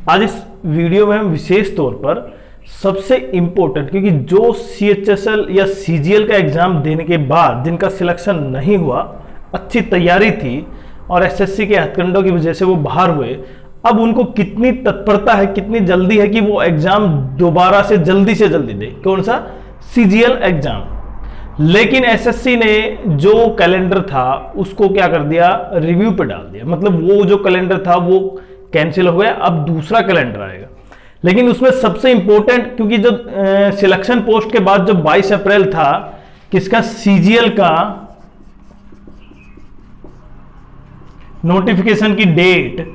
आज इस वीडियो में हम विशेष तौर पर सबसे इंपॉर्टेंट, क्योंकि जो CHSL या CGL का एग्जाम देने के बाद जिनका सिलेक्शन नहीं हुआ, अच्छी तैयारी थी और SSC के हथकंडों की वजह से वो बाहर हुए, अब उनको कितनी तत्परता है, कितनी जल्दी है कि वो एग्जाम दोबारा से जल्दी दे। कौन सा? CGL exam. लेकिन SSC ने जो कैलेंडर था उसको क्या कर दिया? रिव्यू पे डाल दिया। मतलब वो जो कैलेंडर था वो कैंसिल हो गया, अब दूसरा कैलेंडर आएगा। लेकिन उसमें सबसे इंपॉर्टेंट, क्योंकि जो सिलेक्शन पोस्ट के बाद जो 22 अप्रैल था किसका? CGL का नोटिफिकेशन की डेट,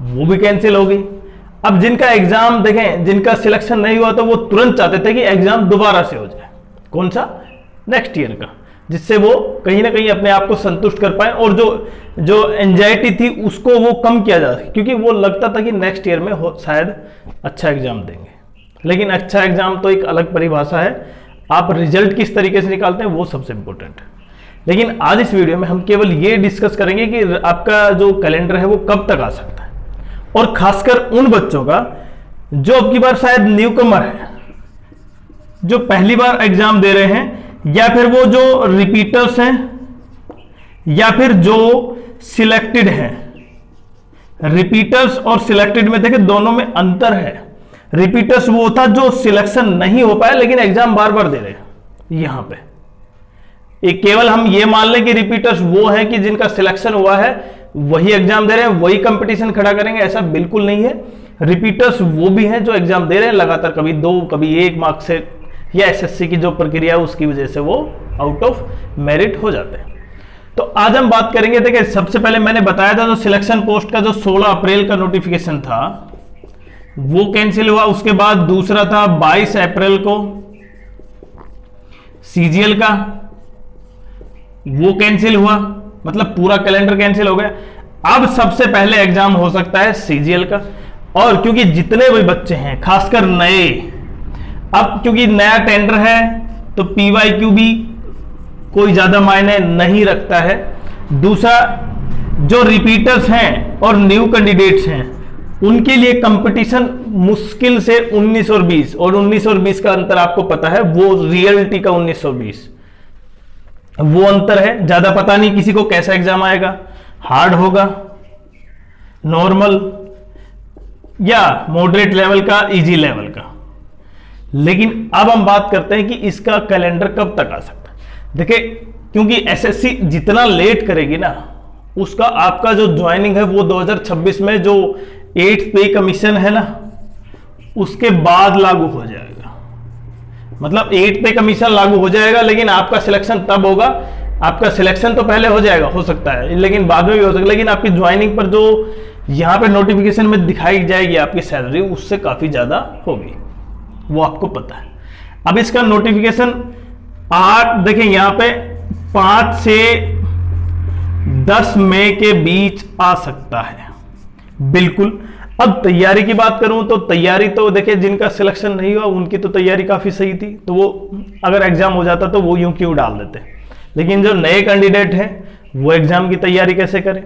वो भी कैंसिल हो गई। अब जिनका एग्जाम देखें, जिनका सिलेक्शन नहीं हुआ तो वो तुरंत चाहते थे कि एग्जाम दोबारा से हो जाए। कौन सा? नेक्स्ट ईयर का, जिससे वो कहीं ना कहीं अपने आप को संतुष्ट कर पाए और जो एंजाइटी थी उसको वो कम किया जा सके, क्योंकि वो लगता था कि नेक्स्ट ईयर में शायद अच्छा एग्जाम देंगे। लेकिन अच्छा एग्जाम तो एक अलग परिभाषा है, आप रिजल्ट किस तरीके से निकालते हैं वो सबसे इंपॉर्टेंट है। लेकिन आज इस वीडियो में हम केवल ये डिस्कस करेंगे कि आपका जो कैलेंडर है वो कब तक आ सकता है, और खासकर उन बच्चों का जो अब की बार शायद न्यू कमर है, जो पहली बार एग्जाम दे रहे हैं, या फिर वो जो रिपीटर्स हैं, या फिर जो सिलेक्टेड हैं। रिपीटर्स और सिलेक्टेड में देखिए दोनों में अंतर है। रिपीटर्स वो था जो सिलेक्शन नहीं हो पाया लेकिन एग्जाम बार बार दे रहे हैं। यहां पे एक केवल हम ये मान लें कि रिपीटर्स वो हैं कि जिनका सिलेक्शन हुआ है वही एग्जाम दे रहे हैं, वही कंपटीशन खड़ा करेंगे, ऐसा बिल्कुल नहीं है। रिपीटर्स वो भी हैं जो एग्जाम दे रहे हैं लगातार, कभी 2 कभी 1 मार्क से, या SSC की जो प्रक्रिया है उसकी वजह से वो आउट ऑफ मेरिट हो जाते हैं। तो आज हम बात करेंगे। देखिए सबसे पहले मैंने बताया था जो सिलेक्शन पोस्ट का जो 16 अप्रैल का नोटिफिकेशन था वो कैंसिल हुआ। उसके बाद दूसरा था 22 अप्रैल को CGL का, वो कैंसिल हुआ, मतलब पूरा कैलेंडर कैंसिल हो गया। अब सबसे पहले एग्जाम हो सकता है CGL का, और क्योंकि जितने भी बच्चे हैं खासकर नए, अब क्योंकि नया टेंडर है तो PYQ भी कोई ज्यादा मायने नहीं रखता है। दूसरा, जो रिपीटर्स हैं और न्यू कैंडिडेट्स हैं उनके लिए कंपटीशन मुश्किल से 19 और 20, और 19 और 20 का अंतर आपको पता है, वो रियलिटी का 19 और 20 वो अंतर है। ज्यादा पता नहीं किसी को कैसा एग्जाम आएगा, हार्ड होगा, नॉर्मल या मॉडरेट लेवल का, इजी लेवल का। लेकिन अब हम बात करते हैं कि इसका कैलेंडर कब तक आ सकता है। देखिए क्योंकि SSC जितना लेट करेगी ना, उसका आपका जो ज्वाइनिंग है वो 2026 में जो 8th पे कमीशन है ना उसके बाद लागू हो जाएगा। मतलब 8th पे कमीशन लागू हो जाएगा, लेकिन आपका सिलेक्शन तब होगा। आपका सिलेक्शन तो पहले हो जाएगा, हो सकता है, लेकिन बाद में भी हो सकता है। लेकिन आपकी ज्वाइनिंग पर जो यहां पे नोटिफिकेशन में दिखाई जाएगी आपकी सैलरी, उससे काफी ज्यादा होगी, वो आपको पता है। अब इसका नोटिफिकेशन 8, देखें यहां पे 5 से 10 मई के बीच आ सकता है, बिल्कुल। अब तैयारी की बात करूं तो तैयारी तो देखिए जिनका सिलेक्शन नहीं हुआ उनकी तो तैयारी काफी सही थी, तो वो अगर एग्जाम हो जाता तो वो यूं क्यों डाल देते। लेकिन जो नए कैंडिडेट हैं वो एग्जाम की तैयारी कैसे करें?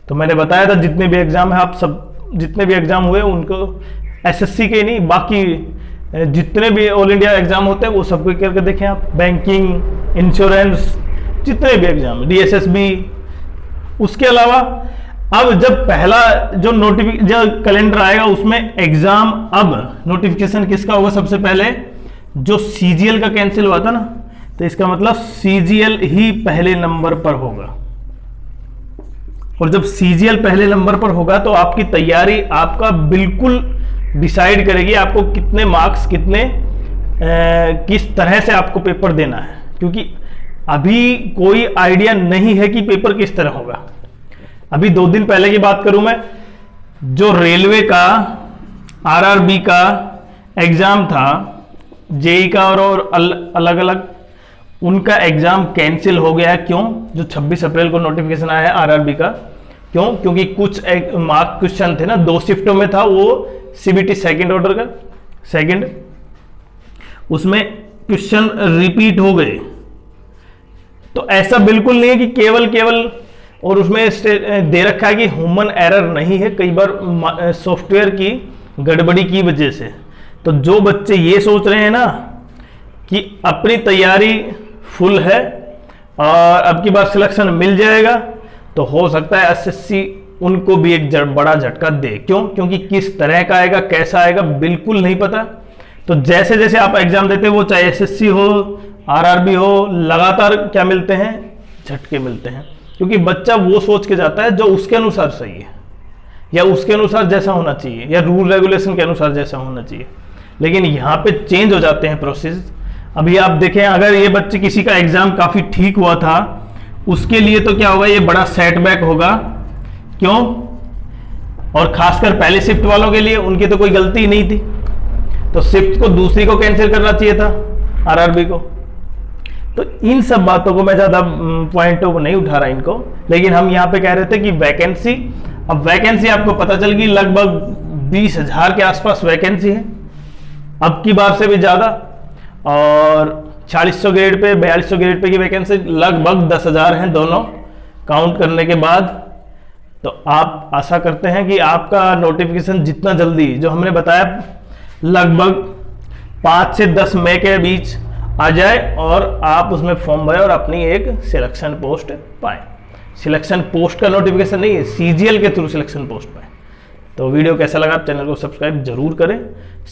तो मैंने बताया था जितने भी एग्जाम है, आप सब जितने भी एग्जाम हुए उनको SSC के नहीं, बाकी जितने भी ऑल इंडिया एग्जाम होते हैं वो सबको करके देखें आप। बैंकिंग, इंश्योरेंस, जितने भी एग्जाम, DSSB। उसके अलावा अब जब पहला जो कैलेंडर आएगा उसमें एग्जाम, अब नोटिफिकेशन किसका होगा? सबसे पहले जो CGL का कैंसिल हुआ था ना, तो इसका मतलब CGL ही पहले नंबर पर होगा। और जब CGL पहले नंबर पर होगा तो आपकी तैयारी आपका बिल्कुल डिसाइड करेगी आपको कितने मार्क्स, किस तरह से आपको पेपर देना है, क्योंकि अभी कोई आइडिया नहीं है कि पेपर किस तरह होगा। अभी 2 दिन पहले की बात करूं मैं, जो रेलवे का RRB का एग्जाम था, JEE का और अलग अलग, उनका एग्जाम कैंसिल हो गया है। क्यों? जो 26 अप्रैल को नोटिफिकेशन आया है RRB का, क्यों? क्योंकि कुछ मार्क क्वेश्चन थे ना, 2 शिफ्टों में था वो CBT सेकंड ऑर्डर का, सेकंड, उसमें क्वेश्चन रिपीट हो गए। तो ऐसा बिल्कुल नहीं है कि केवल और उसमें दे रखा है कि ह्यूमन एरर नहीं है, कई बार सॉफ्टवेयर की गड़बड़ी की वजह से। तो जो बच्चे ये सोच रहे हैं ना कि अपनी तैयारी फुल है और अब की बार सिलेक्शन मिल जाएगा, तो हो सकता है एसएससी उनको भी एक बड़ा झटका दे। क्यों? क्योंकि किस तरह का आएगा, कैसा आएगा, बिल्कुल नहीं पता। तो जैसे जैसे आप एग्जाम देते हो, वो चाहे एसएससी हो, आरआरबी हो, लगातार क्या मिलते हैं? झटके मिलते हैं। क्योंकि बच्चा वो सोच के जाता है जो उसके अनुसार सही है, या उसके अनुसार जैसा होना चाहिए, या रूल रेगुलेशन के अनुसार जैसा होना चाहिए। लेकिन यहाँ पे चेंज हो जाते हैं प्रोसेस। अभी आप देखें, अगर ये बच्चे किसी का एग्जाम काफी ठीक हुआ था, उसके लिए तो क्या होगा, ये बड़ा सेटबैक होगा। क्यों? और खासकर पहले शिफ्ट वालों के लिए, उनकी तो कोई गलती ही नहीं थी, तो शिफ्ट को दूसरी को कैंसिल करना चाहिए था, आरआरबी को। तो इन सब बातों को मैं ज्यादा पॉइंटों को नहीं उठा रहा इनको, लेकिन हम यहाँ पे कह रहे थे कि वैकेंसी, अब वैकेंसी आपको पता चल गई, लगभग 20,000 के आसपास वैकेंसी है, अब की बार से भी ज्यादा। और 4600 ग्रेड पे, 4200 ग्रेड पे की वैकेंसी लगभग 10,000 हैं दोनों काउंट करने के बाद। तो आप आशा करते हैं कि आपका नोटिफिकेशन जितना जल्दी, जो हमने बताया लगभग 5 से 10 मई के बीच आ जाए, और आप उसमें फॉर्म भरें और अपनी एक सिलेक्शन पोस्ट पाएं। सिलेक्शन पोस्ट का नोटिफिकेशन नहीं है, सीजीएल के थ्रू सिलेक्शन पोस्ट पाएं। तो वीडियो कैसा लगा? आप चैनल को सब्सक्राइब जरूर करें,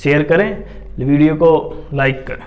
शेयर करें, वीडियो को लाइक करें।